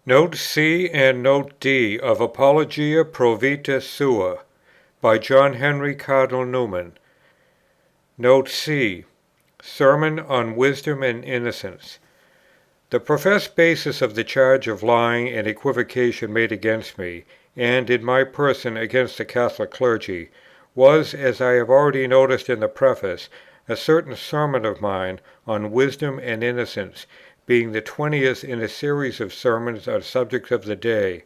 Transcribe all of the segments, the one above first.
Note C and Note D of Apologia Pro Vita Sua by John Henry Cardinal Newman. Note C. Sermon on Wisdom and Innocence. The professed basis of the charge of lying and equivocation made against me, and in my person against the Catholic clergy, was, as I have already noticed in the preface, a certain sermon of mine on wisdom and innocence, being the 20th in a series of sermons on subjects of the day,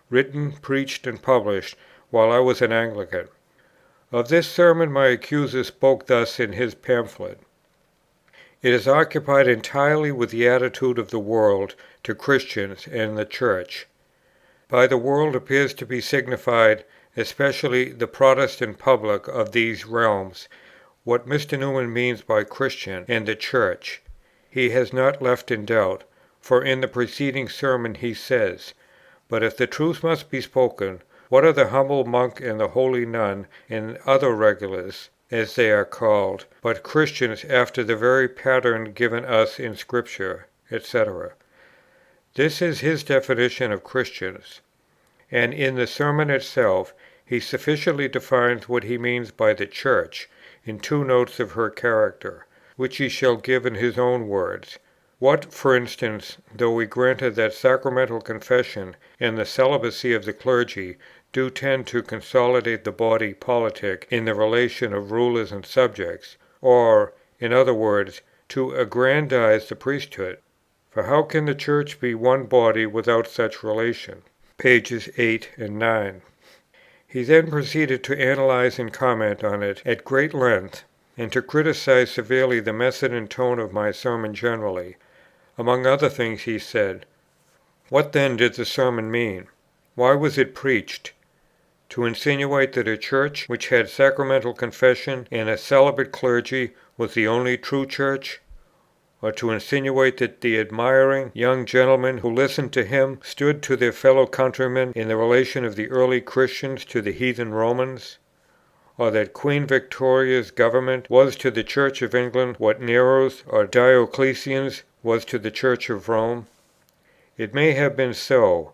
written, preached, and published while I was an Anglican. Of this sermon my accuser spoke thus in his pamphlet: "It is occupied entirely with the attitude of the world to Christians and the Church." By the world appears to be signified especially the Protestant public of these realms. What Mr. Newman means by Christian and the Church, he has not left in doubt, for in the preceding sermon he says: "But if the truth must be spoken, what are the humble monk and the holy nun, and other regulars, as they are called, but Christians after the very pattern given us in Scripture," etc. This is his definition of Christians; and in the sermon itself he sufficiently defines what he means by the Church, in 2 notes of her character, which he shall give in his own words. What, for instance, though we granted that sacramental confession and the celibacy of the clergy do tend to consolidate the body politic in the relation of rulers and subjects, or, in other words, to aggrandize the priesthood? For how can the Church be one body without such relation? Pages 8 and 9. He then proceeded to analyze and comment on it at great length, and to criticize severely the method and tone of my sermon generally. Among other things he said: "What then did the sermon mean? Why was it preached? To insinuate that a Church which had sacramental confession and a celibate clergy was the only true Church? Or to insinuate that the admiring young gentlemen who listened to him stood to their fellow countrymen in the relation of the early Christians to the heathen Romans? Or that Queen Victoria's government was to the Church of England what Nero's or Diocletian's was to the Church of Rome? It may have been so.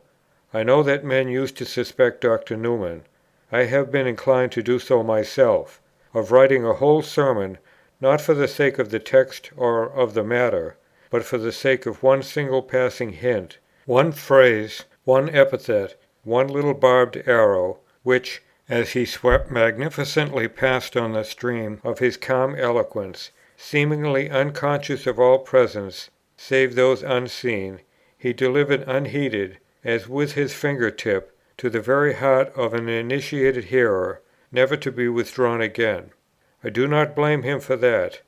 I know that men used to suspect Dr. Newman, I have been inclined to do so myself, of writing a whole sermon, not for the sake of the text or of the matter, but for the sake of one single passing hint, one phrase, one epithet, one little barbed arrow, which, as he swept magnificently past on the stream of his calm eloquence, seemingly unconscious of all presence save those unseen, he delivered unheeded, as with his finger‐tip, to the very heart of an initiated hearer, never to be withdrawn again. I do not blame him for that.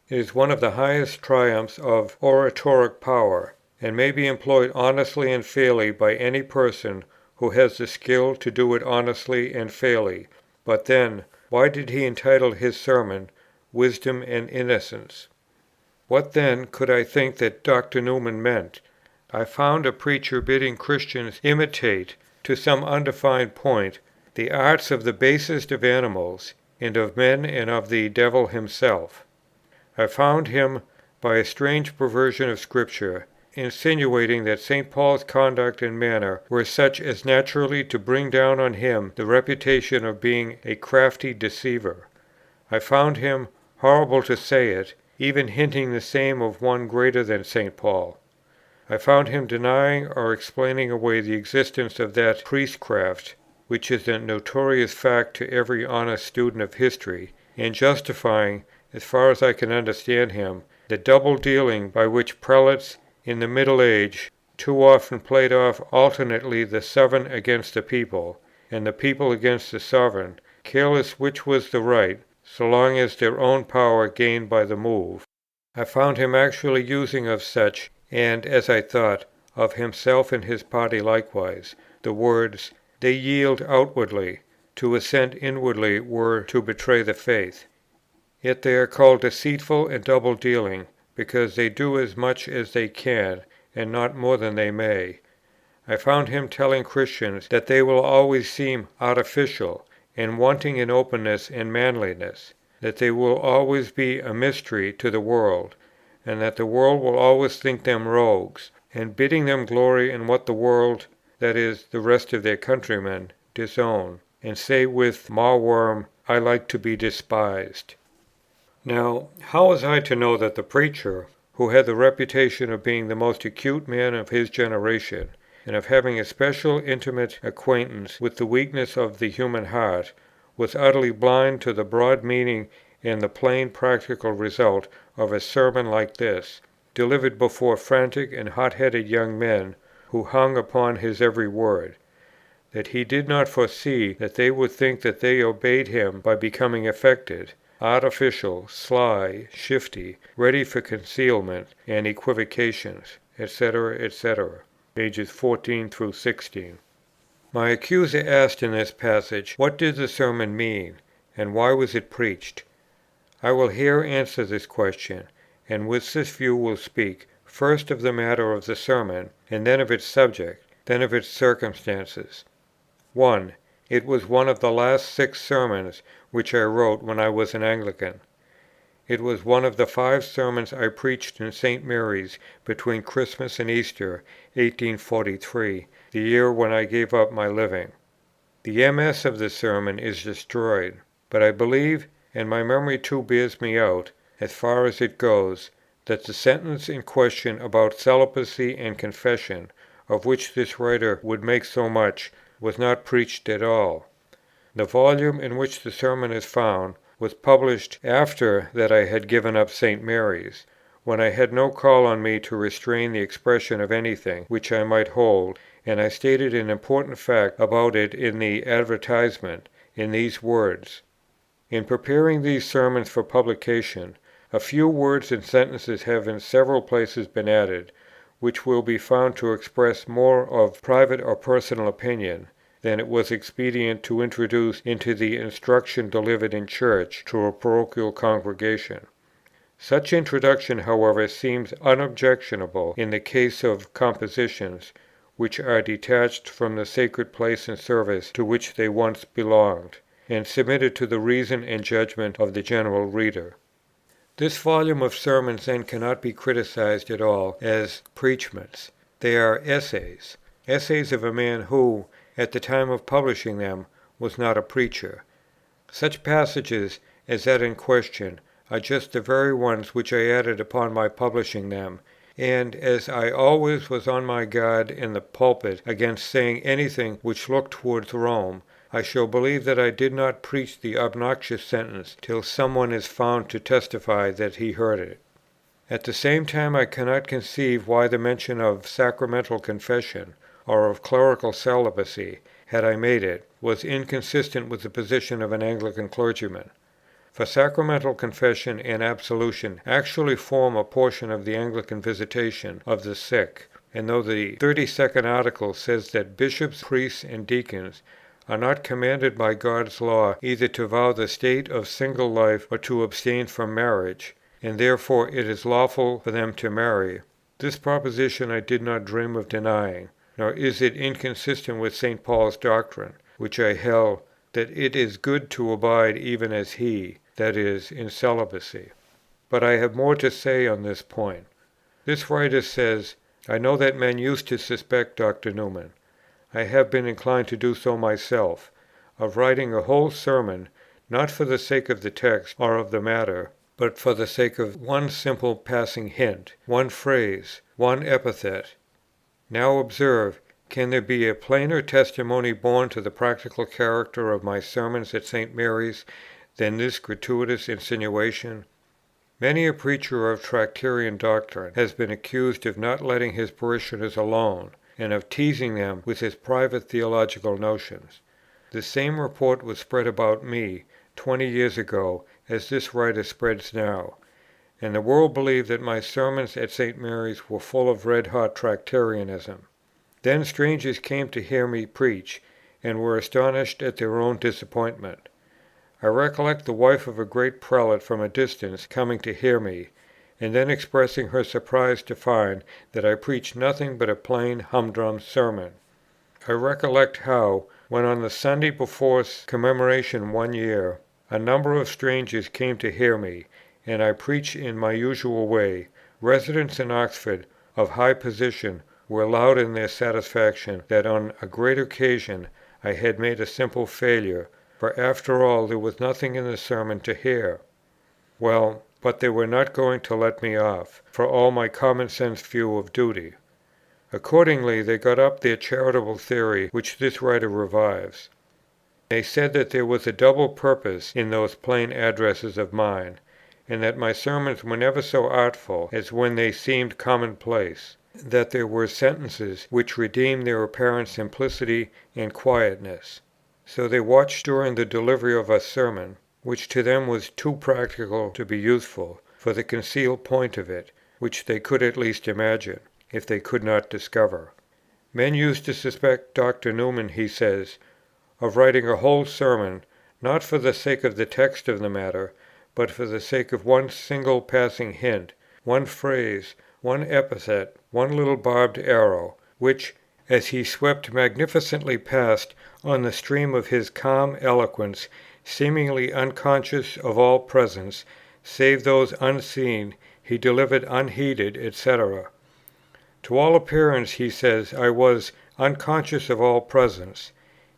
It is one of the highest triumphs of oratoric power, and may be employed honestly and fairly by any person who has the skill to do it honestly and fairly. But then, why did he entitle his sermon Wisdom and Innocence? What then could I think that Dr. Newman meant? I found a preacher bidding Christians imitate, to some undefined point, the arts of the basest of animals, and of men, and of the devil himself. I found him, by a strange perversion of Scripture, insinuating that St. Paul's conduct and manner were such as naturally to bring down on him the reputation of being a crafty deceiver. I found him, horrible to say it, even hinting the same of one greater than St. Paul. I found him denying or explaining away the existence of that priestcraft, which is a notorious fact to every honest student of history, and justifying, as far as I can understand him, the double dealing by which prelates in the Middle Age too often played off alternately the sovereign against the people, and the people against the sovereign, careless which was the right, so long as their own power gained by the move. I found him actually using of such, and, as I thought, of himself and his party likewise, the words, "They yield outwardly; to assent inwardly were to betray the faith." Yet they are called deceitful and double-dealing, because they do as much as they can, and not more than they may. I found him telling Christians that they will always seem artificial, and wanting in openness and manliness, that they will always be a mystery to the world, and that the world will always think them rogues, and bidding them glory in what the world, that is, the rest of their countrymen, disown, and say with Mawworm, "I like to be despised." Now, how was I to know that the preacher, who had the reputation of being the most acute man of his generation, and of having a special intimate acquaintance with the weakness of the human heart, was utterly blind to the broad meaning and the plain practical result of a sermon like this, delivered before frantic and hot‐headed young men, who hung upon his every word; that he did not foresee that they would think that they obeyed him by becoming affected, artificial, sly, shifty, ready for concealment and equivocations, etc., etc. Pages 14 through 16. My accuser asked in this passage, what did the sermon mean, and why was it preached? I will here answer this question, and with this view will speak, first of the matter of the sermon, and then of its subject, then of its circumstances. 1. It was one of the last 6 sermons which I wrote when I was an Anglican. It was one of the 5 sermons I preached in St. Mary's between Christmas and Easter, 1843, the year when I gave up my living. The MS of the sermon is destroyed, but I believe, and my memory too bears me out, as far as it goes, that the sentence in question about celibacy and confession, of which this writer would make so much, was not preached at all. The volume in which the sermon is found was published after that I had given up St. Mary's, when I had no call on me to restrain the expression of anything which I might hold, and I stated an important fact about it in the advertisement, in these words: "In preparing these sermons for publication, a few words and sentences have in several places been added, which will be found to express more of private or personal opinion than it was expedient to introduce into the instruction delivered in church to a parochial congregation. Such introduction, however, seems unobjectionable in the case of compositions which are detached from the sacred place and service to which they once belonged, and submitted to the reason and judgment of the general reader." This volume of sermons then cannot be criticized at all as preachments. They are essays, essays of a man who, at the time of publishing them, was not a preacher. Such passages as that in question are just the very ones which I added upon my publishing them, and as I always was on my guard in the pulpit against saying anything which looked towards Rome, I shall believe that I did not preach the obnoxious sentence till some one is found to testify that he heard it. At the same time I cannot conceive why the mention of sacramental confession, or of clerical celibacy, had I made it, was inconsistent with the position of an Anglican clergyman. For sacramental confession and absolution actually form a portion of the Anglican visitation of the sick, and though the 32nd Article says that bishops, priests, and deacons are not commanded by God's law either to vow the state of single life or to abstain from marriage, and therefore it is lawful for them to marry, this proposition I did not dream of denying, nor is it inconsistent with St. Paul's doctrine, which I held, that it is good to abide even as he, that is, in celibacy. But I have more to say on this point. This writer says, "I know that men used to suspect Dr. Newman, I have been inclined to do so myself, of writing a whole sermon, not for the sake of the text or of the matter, but for the sake of one simple passing hint, one phrase, one epithet. Now observe, can there be a plainer testimony borne to the practical character of my sermons at St. Mary's than this gratuitous insinuation? Many a preacher of Tractarian doctrine has been accused of not letting his parishioners alone, and of teasing them with his private theological notions. The same report was spread about me 20 years ago as this writer spreads now, and the world believed that my sermons at St. Mary's were full of red-hot Tractarianism. Then strangers came to hear me preach, and were astonished at their own disappointment. I recollect the wife of a great prelate from a distance coming to hear me, and then expressing her surprise to find that I preached nothing but a plain humdrum sermon. I recollect how, when on the Sunday before Commemoration one year, a number of strangers came to hear me, and I preached in my usual way, residents in Oxford, of high position were loud in their satisfaction that on a great occasion I had made a simple failure, for after all there was nothing in the sermon to hear. Well, but they were not going to let me off, for all my common sense view of duty. Accordingly they got up their charitable theory, which this writer revives. They said that there was a double purpose in those plain addresses of mine, and that my sermons were never so artful as when they seemed commonplace; that there were sentences which redeemed their apparent simplicity and quietness. So they watched during the delivery of a sermon, which to them was too practical to be useful, for the concealed point of it, which they could at least imagine, if they could not discover. Men used to suspect Dr. Newman, he says, of writing a whole sermon, not for the sake of the text of the matter, but for the sake of one single passing hint, one phrase, one epithet, one little barbed arrow, which, as he swept magnificently past on the stream of his calm eloquence, seemingly unconscious of all presence, save those unseen, he delivered unheeded, etc. To all appearance, he says, I was unconscious of all presence.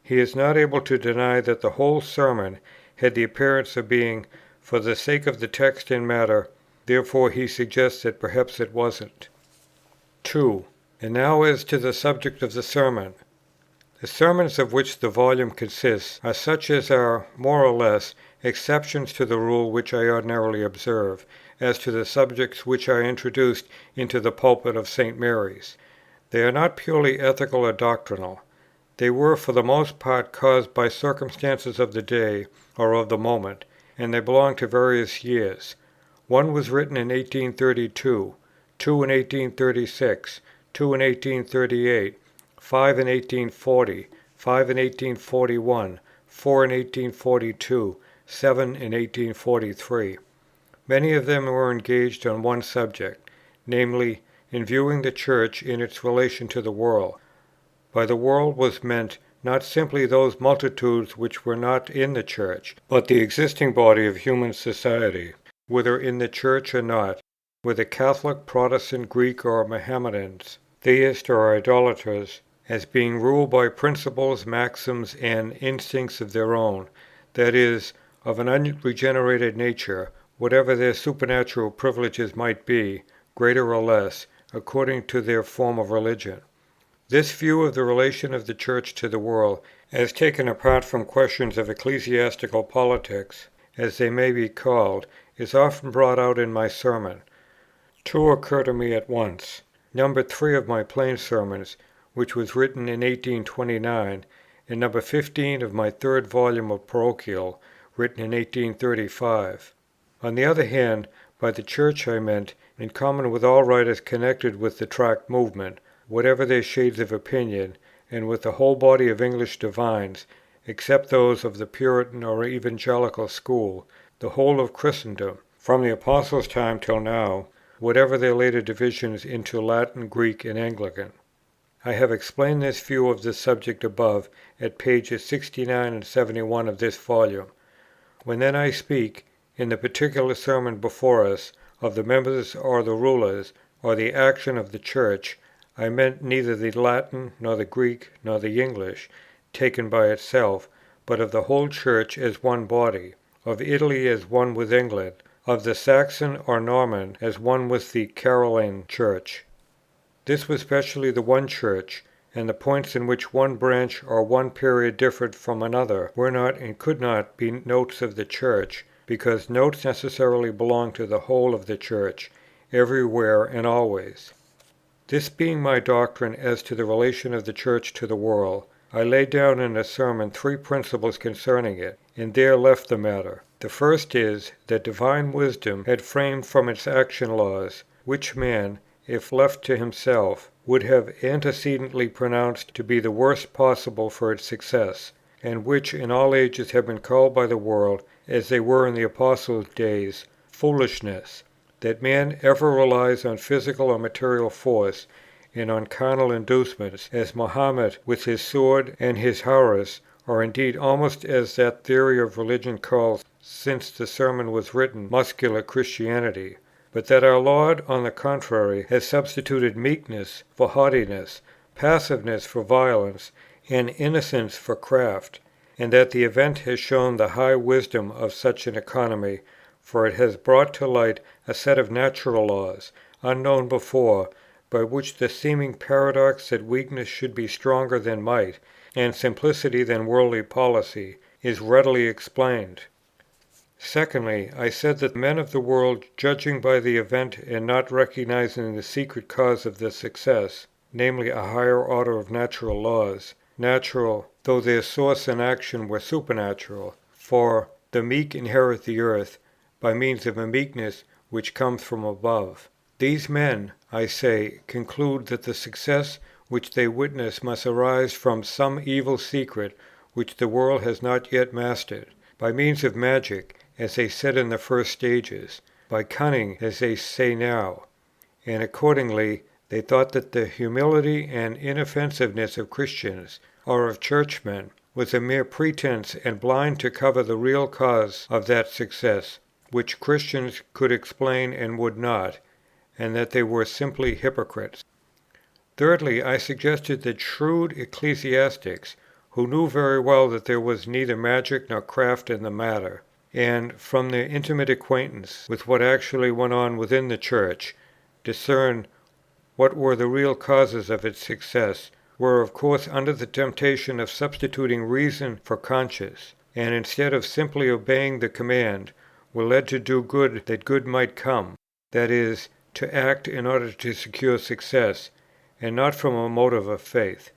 He is not able to deny that the whole sermon had the appearance of being for the sake of the text and matter, therefore he suggests that perhaps it wasn't. 2. And now as to the subject of the sermon. The sermons of which the volume consists are such as are, more or less, exceptions to the rule which I ordinarily observe, as to the subjects which I introduced into the pulpit of St. Mary's. They are not purely ethical or doctrinal. They were for the most part caused by circumstances of the day or of the moment, and they belong to various years. One was written in 1832, 2 in 1836, 2 in 1838, 5 in 1840, 5 in 1841, 4 in 1842, 7 in 1843. Many of them were engaged on one subject, namely, in viewing the Church in its relation to the world. By the world was meant not simply those multitudes which were not in the Church, but the existing body of human society, whether in the Church or not, whether Catholic, Protestant, Greek, or Mohammedans, theists or idolaters, as being ruled by principles, maxims, and instincts of their own, that is, of an unregenerated nature, whatever their supernatural privileges might be, greater or less, according to their form of religion. This view of the relation of the Church to the world, as taken apart from questions of ecclesiastical politics, as they may be called, is often brought out in my sermon. Two occur to me at once. Number 3 of my plain sermons, which was written in 1829, and number 15 of my third volume of Parochial, written in 1835. On the other hand, by the Church I meant, in common with all writers connected with the Tract movement, whatever their shades of opinion, and with the whole body of English divines, except those of the Puritan or Evangelical school, the whole of Christendom, from the Apostles' time till now, whatever their later divisions into Latin, Greek, and Anglican. I have explained this view of the subject above at pages 69 and 71 of this volume. When then I speak, in the particular sermon before us, of the members or the rulers, or the action of the Church, I meant neither the Latin, nor the Greek, nor the English, taken by itself, but of the whole Church as one body, of Italy as one with England, of the Saxon or Norman as one with the Caroline Church. This was specially the one Church, and the points in which one branch or one period differed from another were not and could not be notes of the Church, because notes necessarily belong to the whole of the Church, everywhere and always. This being my doctrine as to the relation of the Church to the world, I laid down in a sermon 3 principles concerning it, and there left the matter. The first is, that divine wisdom had framed from its action laws, which man, if left to himself, would have antecedently pronounced to be the worst possible for its success, and which in all ages have been called by the world, as they were in the Apostles' days, foolishness. That man ever relies on physical or material force, and on carnal inducements, as Mohammed with his sword and his houris, or indeed almost as that theory of religion calls, since the sermon was written, muscular Christianity, but that our Lord, on the contrary, has substituted meekness for haughtiness, passiveness for violence, and innocence for craft, and that the event has shown the high wisdom of such an economy, for it has brought to light a set of natural laws, unknown before, by which the seeming paradox that weakness should be stronger than might, and simplicity than worldly policy, is readily explained. Secondly, I said that men of the world, judging by the event and not recognizing the secret cause of the success, namely a higher order of natural laws, natural, though their source and action were supernatural, for the meek inherit the earth, by means of a meekness which comes from above. These men, I say, conclude that the success which they witness must arise from some evil secret which the world has not yet mastered, by means of magic, as they said in the first stages, by cunning, as they say now; and accordingly they thought that the humility and inoffensiveness of Christians, or of churchmen, was a mere pretense and blind to cover the real cause of that success, which Christians could explain and would not, and that they were simply hypocrites. Thirdly, I suggested that shrewd ecclesiastics, who knew very well that there was neither magic nor craft in the matter, and, from their intimate acquaintance with what actually went on within the Church, discern what were the real causes of its success, were of course under the temptation of substituting reason for conscience, and instead of simply obeying the command, were led to do good that good might come, that is, to act in order to secure success, and not from a motive of faith.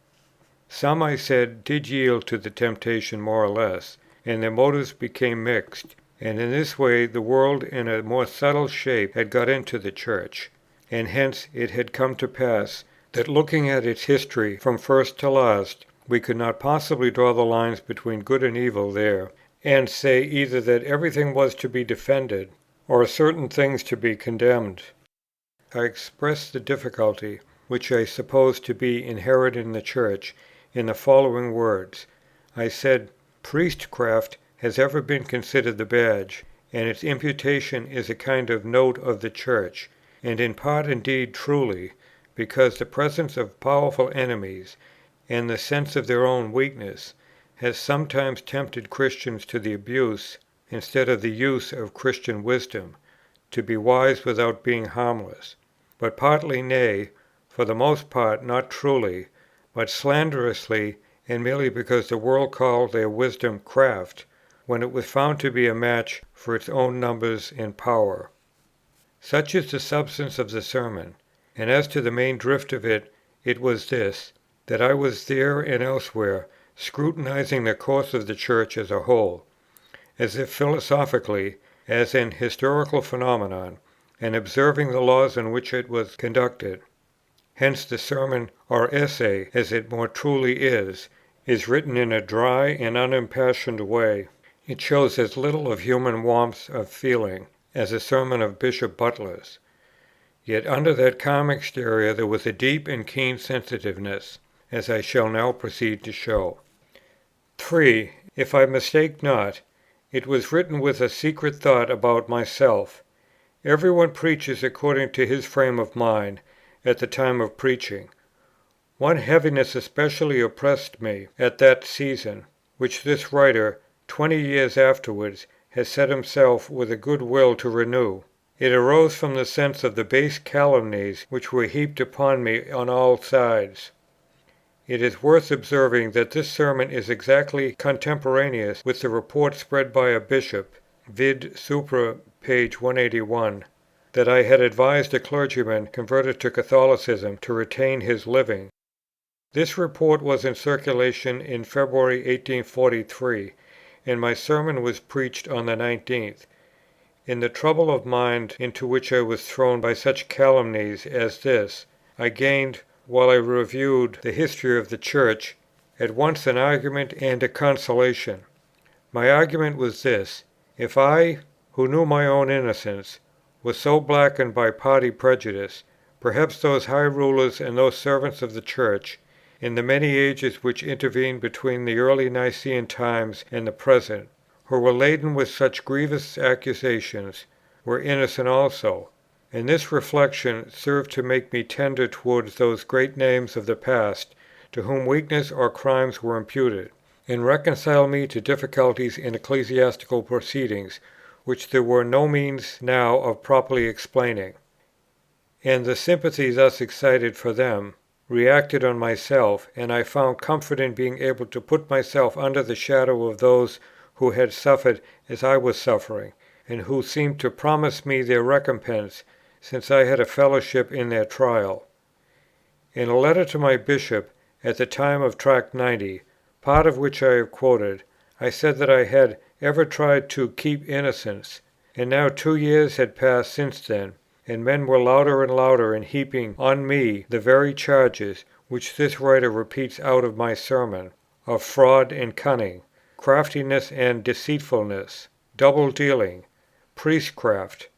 Some, I said, did yield to the temptation more or less, and their motives became mixed, and in this way the world in a more subtle shape had got into the Church, and hence it had come to pass that, looking at its history from first to last, we could not possibly draw the lines between good and evil there, and say either that everything was to be defended, or certain things to be condemned. I expressed the difficulty, which I suppose to be inherent in the Church, in the following words. I said, priestcraft has ever been considered the badge, and its imputation is a kind of note of the Church, and in part indeed truly, because the presence of powerful enemies, and the sense of their own weakness, has sometimes tempted Christians to the abuse, instead of the use of Christian wisdom, to be wise without being harmless; but partly, nay, for the most part not truly, but slanderously, and merely because the world called their wisdom craft, when it was found to be a match for its own numbers and power. Such is the substance of the sermon; and as to the main drift of it, it was this, that I was there and elsewhere scrutinizing the course of the Church as a whole, as if philosophically, as an historical phenomenon, and observing the laws in which it was conducted. Hence the sermon, or essay, as it more truly is written in a dry and unimpassioned way. It shows as little of human warmth of feeling as a sermon of Bishop Butler's. Yet under that calm exterior there was a deep and keen sensitiveness, as I shall now proceed to show. 3. If I mistake not, it was written with a secret thought about myself. Every one preaches according to his frame of mind at the time of preaching. One heaviness especially oppressed me at that season, which this writer, 20 years afterwards, has set himself with a good will to renew. It arose from the sense of the base calumnies which were heaped upon me on all sides. It is worth observing that this sermon is exactly contemporaneous with the report spread by a bishop, vid. supra, page 181, that I had advised a clergyman converted to Catholicism to retain his living. This report was in circulation in February 1843, and my sermon was preached on the 19th. In the trouble of mind into which I was thrown by such calumnies as this, I gained, while I reviewed the history of the Church, at once an argument and a consolation. My argument was this: if I, who knew my own innocence, was so blackened by party prejudice, perhaps those high rulers and those servants of the Church, in the many ages which intervened between the early Nicene times and the present, who were laden with such grievous accusations, were innocent also, and this reflection served to make me tender towards those great names of the past to whom weakness or crimes were imputed, and reconcile me to difficulties in ecclesiastical proceedings which there were no means now of properly explaining. And the sympathy thus excited for them reacted on myself, and I found comfort in being able to put myself under the shadow of those who had suffered as I was suffering, and who seemed to promise me their recompense, since I had a fellowship in their trial. In a letter to my Bishop, at the time of Tract 90, part of which I have quoted, I said that I had ever tried to keep innocence, and now 2 years had passed since then, and men were louder and louder in heaping on me the very charges which this writer repeats out of my Sermon, of fraud and cunning, craftiness and deceitfulness, double-dealing, priestcraft,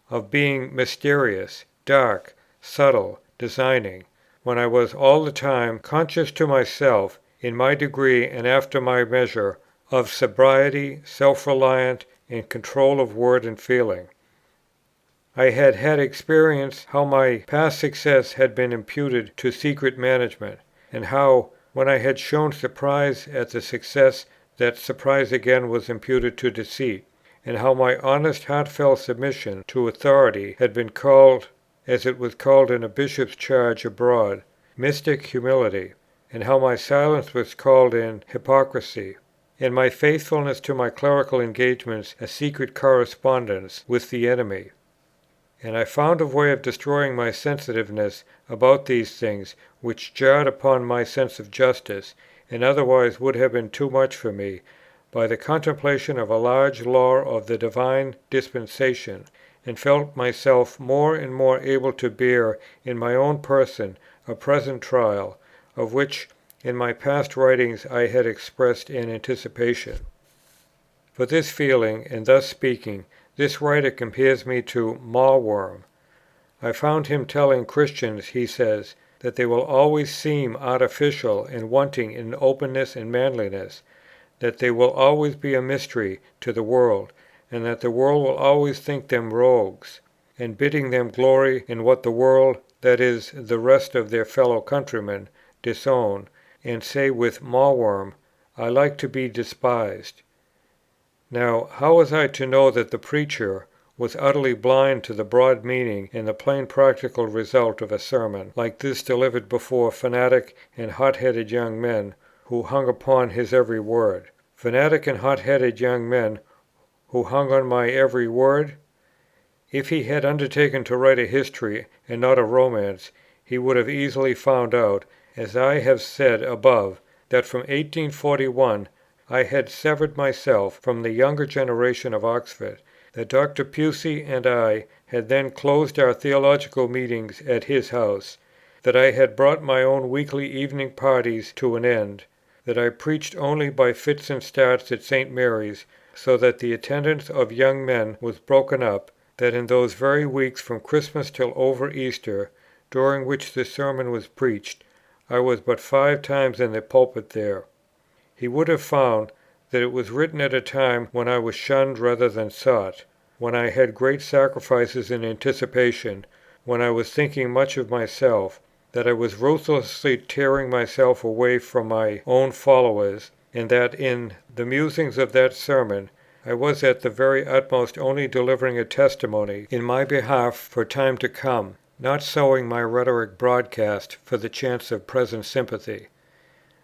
of being mysterious, dark, subtle, designing, when I was all the time conscious to myself, in my degree and after my measure, of sobriety, self-reliant, and control of word and feeling. I had had experience how my past success had been imputed to secret management, and how, when I had shown surprise at the success, that surprise again was imputed to deceit, and how my honest heartfelt submission to authority had been called, as it was called in a Bishop's charge abroad, mystic humility, and how my silence was called in hypocrisy, and my faithfulness to my clerical engagements a secret correspondence with the enemy. And I found a way of destroying my sensitiveness about these things, which jarred upon my sense of justice, and otherwise would have been too much for me, by the contemplation of a large law of the divine dispensation, and felt myself more and more able to bear in my own person a present trial, of which in my past writings I had expressed an anticipation. For this feeling, and thus speaking, this writer compares me to Mawworm. I found him telling Christians, he says, that they will always seem artificial and wanting in openness and manliness, that they will always be a mystery to the world, and that the world will always think them rogues, and bidding them glory in what the world, that is, the rest of their fellow countrymen, disown, and say with Mawworm, "I like to be despised." Now, how was I to know that the preacher was utterly blind to the broad meaning and the plain practical result of a sermon like this delivered before fanatic and hot-headed young men, who hung upon his every word? Fanatic and hot-headed young men, who hung on my every word? If he had undertaken to write a history and not a romance, he would have easily found out, as I have said above, that from 1841 I had severed myself from the younger generation of Oxford, that Dr. Pusey and I had then closed our theological meetings at his house, that I had brought my own weekly evening parties to an end, that I preached only by fits and starts at St. Mary's, so that the attendance of young men was broken up, that in those very weeks from Christmas till over Easter, during which the sermon was preached, I was but 5 times in the pulpit there. He would have found that it was written at a time when I was shunned rather than sought, when I had great sacrifices in anticipation, when I was thinking much of myself, that I was ruthlessly tearing myself away from my own followers, and that in the musings of that sermon I was at the very utmost only delivering a testimony in my behalf for time to come, not sowing my rhetoric broadcast for the chance of present sympathy.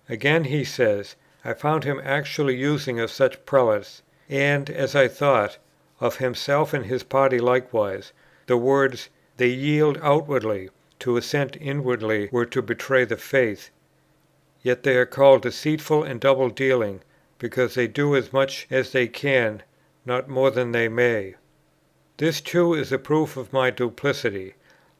Again he says, I found him actually using of such prelates, and, as I thought, of himself and his party likewise, the words, "they yield outwardly, to assent inwardly were to betray the faith, yet they are called deceitful and double-dealing, because they do as much as they can, not more than they may." This too is a proof of my duplicity.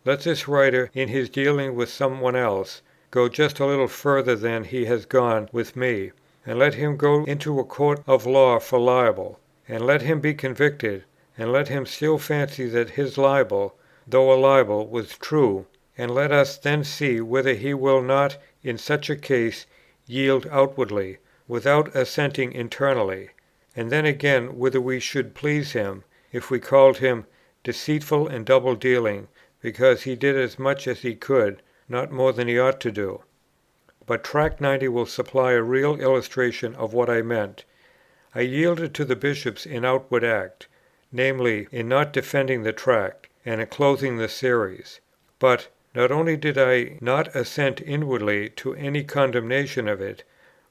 Let this writer, in his dealing with some one else, go just a little further than he has gone with me, and let him go into a court of law for libel, and let him be convicted, and let him still fancy that his libel, though a libel, was true, and let us then see whether he will not in such a case yield outwardly, without assenting internally; and then again whether we should please him, if we called him deceitful and double-dealing, because he did as much as he could, not more than he ought to do. But Tract 90 will supply a real illustration of what I meant. I yielded to the Bishops in outward act, namely, in not defending the Tract, and in closing the series. But not only did I not assent inwardly to any condemnation of it,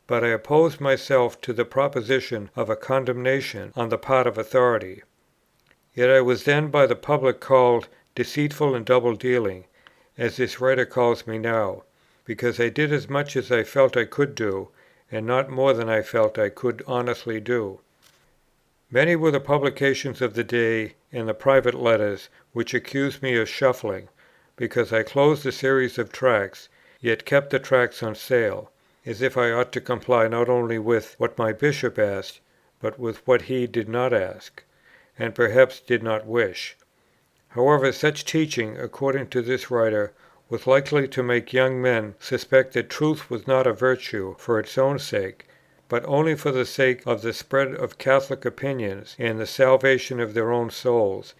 but I opposed myself to the proposition of a condemnation on the part of authority. Yet I was then by the public called deceitful and double-dealing, as this writer calls me now, because I did as much as I felt I could do, and not more than I felt I could honestly do. Many were the publications of the day and the private letters which accused me of shuffling, because I closed the series of tracts, yet kept the tracts on sale, as if I ought to comply not only with what my Bishop asked, but with what he did not ask, and perhaps did not wish. However, such teaching, according to this writer, was likely to make young men suspect that truth was not a virtue for its own sake, but only for the sake of the spread of Catholic opinions and the salvation of their own souls,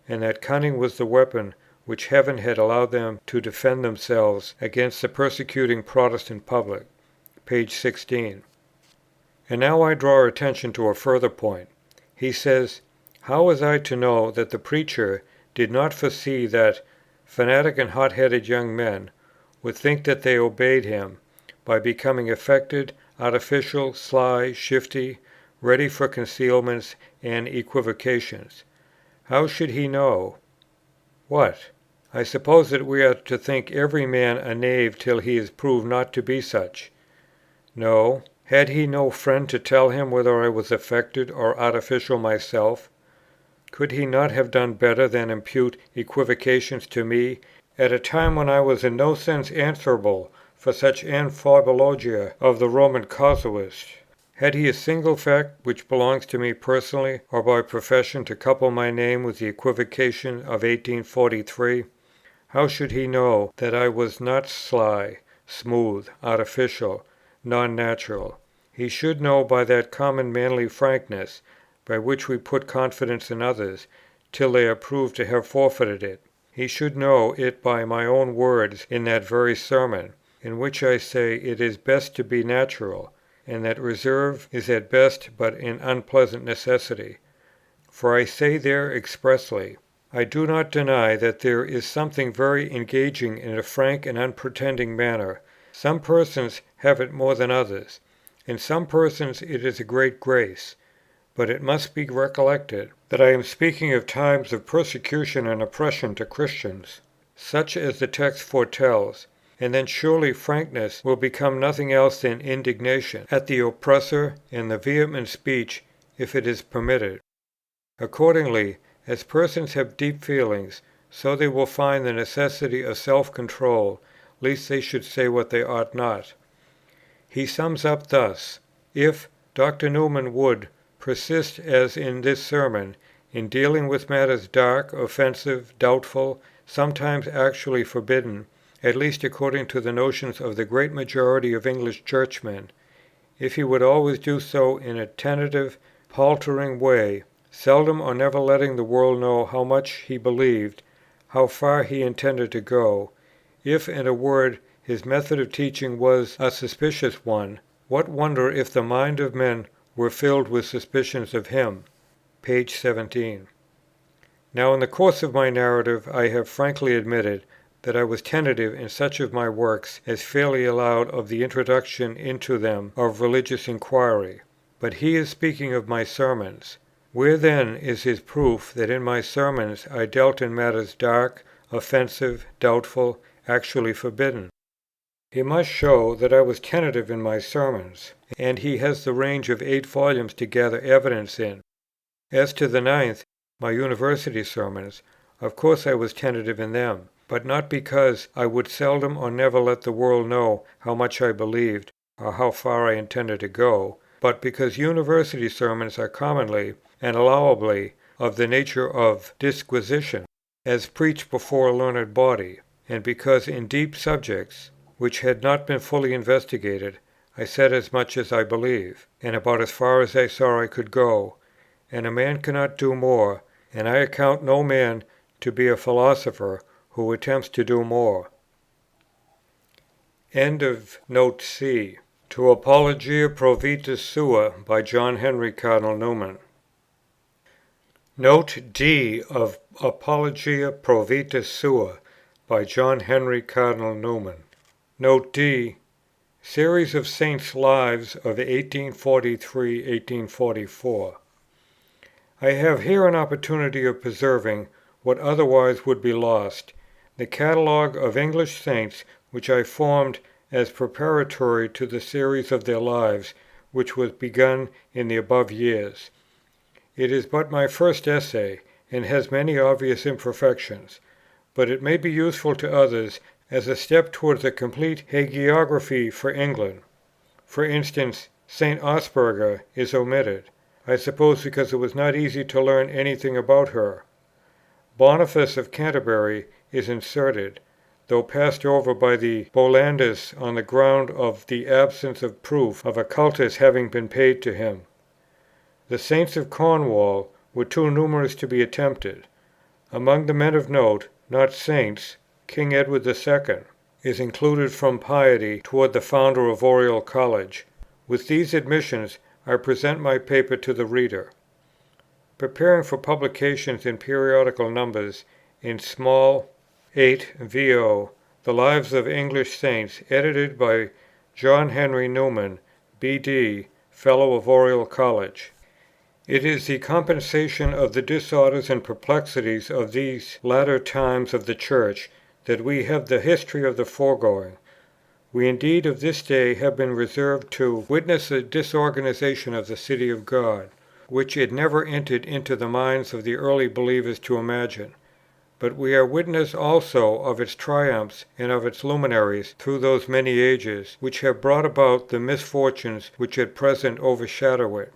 and that cunning was the weapon which Heaven had allowed them to defend themselves against the persecuting Protestant public. Page 16. And now I draw attention to a further point. He says, "How was I to know that the preacher did not foresee that fanatic and hot-headed young men would think that they obeyed him, by becoming affected, artificial, sly, shifty, ready for concealments and equivocations? How should he know? What? I suppose that we are to think every man a knave till he is proved not to be such. No. Had he no friend to tell him whether I was affected or artificial myself? Could he not have done better than impute equivocations to me, at a time when I was in no sense answerable for such apologia of the Roman casuists? Had he a single fact which belongs to me personally or by profession to couple my name with the equivocation of 1843? How should he know that I was not sly, smooth, artificial, non-natural? He should know by that common manly frankness, by which we put confidence in others, till they are proved to have forfeited it. He should know it by my own words in that very sermon, in which I say it is best to be natural, and that reserve is at best but an unpleasant necessity. For I say there expressly, I do not deny that there is something very engaging in a frank and unpretending manner. Some persons have it more than others. In some persons it is a great grace. But it must be recollected that I am speaking of times of persecution and oppression to Christians, such as the text foretells, and then surely frankness will become nothing else than indignation at the oppressor and the vehement speech, if it is permitted. Accordingly, as persons have deep feelings, so they will find the necessity of self-control, lest they should say what they ought not. He sums up thus: if Dr. Newman would persist, as in this sermon, in dealing with matters dark, offensive, doubtful, sometimes actually forbidden, at least according to the notions of the great majority of English Churchmen, if he would always do so in a tentative, paltering way, seldom or never letting the world know how much he believed, how far he intended to go, if, in a word, his method of teaching was a suspicious one, what wonder if the mind of men were filled with suspicions of him? Page 17. Now, in the course of my narrative, I have frankly admitted that I was tentative in such of my works as fairly allowed of the introduction into them of religious inquiry. But he is speaking of my sermons. Where then is his proof that in my sermons I dealt in matters dark, offensive, doubtful, actually forbidden? He must show that I was tentative in my sermons, and he has the range of 8 volumes to gather evidence in. As to the 9th, my University sermons, of course I was tentative in them, but not because I would seldom or never let the world know how much I believed, or how far I intended to go, but because University sermons are commonly and allowably of the nature of disquisition, as preached before a learned body, and because in deep subjects, which had not been fully investigated, I said as much as I believe, and about as far as I saw I could go, and a man cannot do more, and I account no man to be a philosopher who attempts to do more. End of Note C. To Apologia Pro Vita Sua by John Henry Cardinal Newman. Note D of Apologia Pro Vita Sua by John Henry Cardinal Newman. Note D. Series of Saints' Lives of 1843-1844. I have here an opportunity of preserving, what otherwise would be lost, the catalogue of English Saints which I formed as preparatory to the series of their lives which was begun in the above years. It is but my first essay, and has many obvious imperfections, but it may be useful to others as a step towards a complete hagiography for England. For instance, St. Osberga is omitted, I suppose because it was not easy to learn anything about her. Boniface of Canterbury is inserted, though passed over by the Bollanders on the ground of the absence of proof of a cultus having been paid to him. The Saints of Cornwall were too numerous to be attempted. Among the men of note, not saints, King Edward II. is included from piety toward the founder of Oriel College. With these admissions, I present my paper to the reader. Preparing for publication in periodical numbers, in small 8 vo, The Lives of English Saints, edited by John Henry Newman, B.D., Fellow of Oriel College. It is the compensation of the disorders and perplexities of these latter times of the Church that we have the history of the foregoing. We indeed of this day have been reserved to witness the disorganization of the City of God, which it never entered into the minds of the early believers to imagine. But we are witness also of its triumphs and of its luminaries through those many ages, which have brought about the misfortunes which at present overshadow it.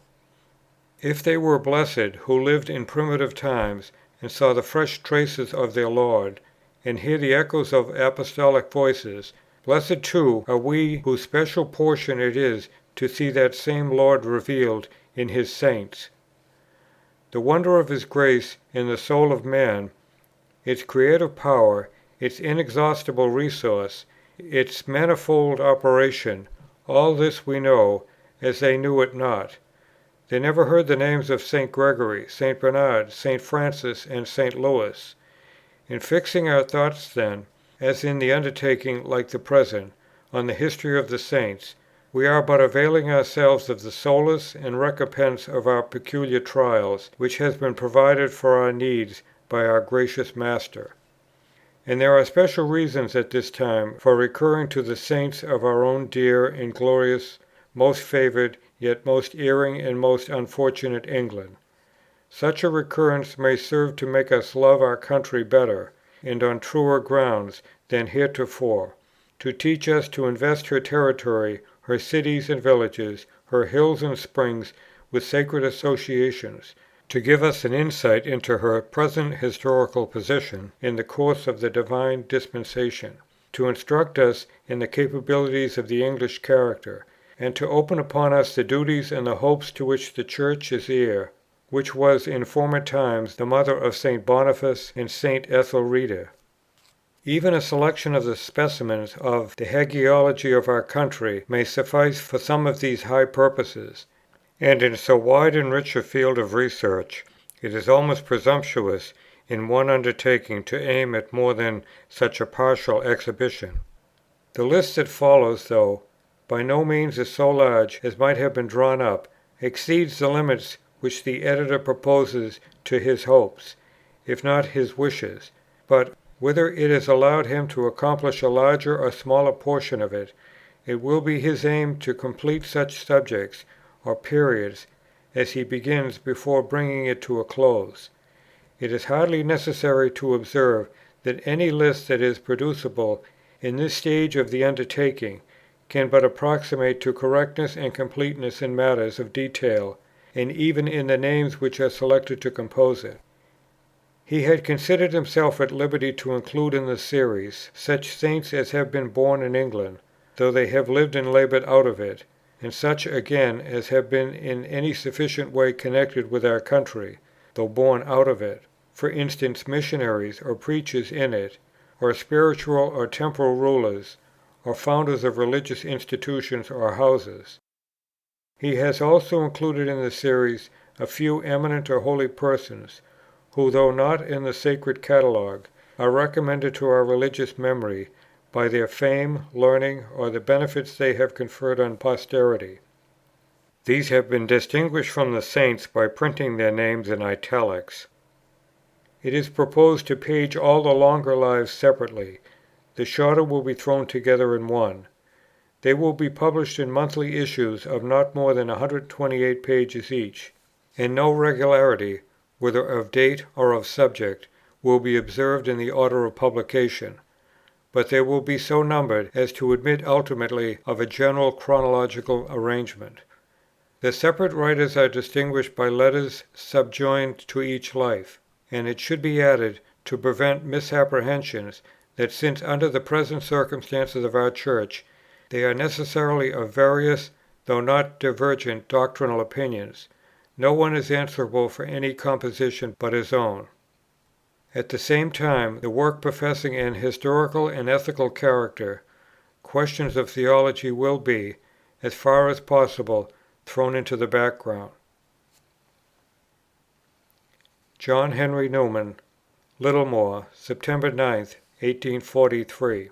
If they were blessed who lived in primitive times, and saw the fresh traces of their Lord, and hear the echoes of apostolic voices, blessed too are we whose special portion it is to see that same Lord revealed in His Saints. The wonder of His grace in the soul of man, its creative power, its inexhaustible resource, its manifold operation, all this we know, as they knew it not. They never heard the names of St. Gregory, St. Bernard, St. Francis, and St. Louis. In fixing our thoughts then, as in the undertaking like the present, on the history of the Saints, we are but availing ourselves of the solace and recompense of our peculiar trials, which has been provided for our needs by our gracious Master. And there are special reasons at this time for recurring to the Saints of our own dear and glorious, most favoured, yet most erring and most unfortunate England. Such a recurrence may serve to make us love our country better, and on truer grounds, than heretofore; to teach us to invest her territory, her cities and villages, her hills and springs, with sacred associations; to give us an insight into her present historical position in the course of the divine dispensation; to instruct us in the capabilities of the English character; and to open upon us the duties and the hopes to which the Church is heir, which was in former times the mother of St. Boniface and St. Ethelreda. Even a selection of the specimens of the hagiology of our country may suffice for some of these high purposes; and in so wide and rich a field of research, it is almost presumptuous in one undertaking to aim at more than such a partial exhibition. The list that follows, though by no means so large as might have been drawn up, exceeds the limits which the editor proposes to his hopes, if not his wishes; but, whether it is allowed him to accomplish a larger or smaller portion of it, it will be his aim to complete such subjects or periods as he begins before bringing it to a close. It is hardly necessary to observe that any list that is producible in this stage of the undertaking can but approximate to correctness and completeness in matters of detail, and even in the names which are selected to compose it. He had considered himself at liberty to include in the series such Saints as have been born in England, though they have lived and laboured out of it, and such again as have been in any sufficient way connected with our country, though born out of it. for instance missionaries or preachers in it, or spiritual or temporal rulers, or founders of religious institutions or houses. He has also included in the series a few eminent or holy persons, who, though not in the sacred catalogue, are recommended to our religious memory by their fame, learning, or the benefits they have conferred on posterity. These have been distinguished from the saints by printing their names in italics. It is proposed to page all the longer lives separately; the shorter will be thrown together in one. They will be published in monthly issues of not more than 128 pages each, and no regularity, whether of date or of subject, will be observed in the order of publication, but they will be so numbered as to admit ultimately of a general chronological arrangement. The separate writers are distinguished by letters subjoined to each life; and it should be added, to prevent misapprehensions, that since under the present circumstances of our Church they are necessarily of various, though not divergent, doctrinal opinions, no one is answerable for any composition but his own. At the same time, the work professing an historical and ethical character, questions of theology will be, as far as possible, thrown into the background. John Henry Newman, Littlemore, September 9th, 1843.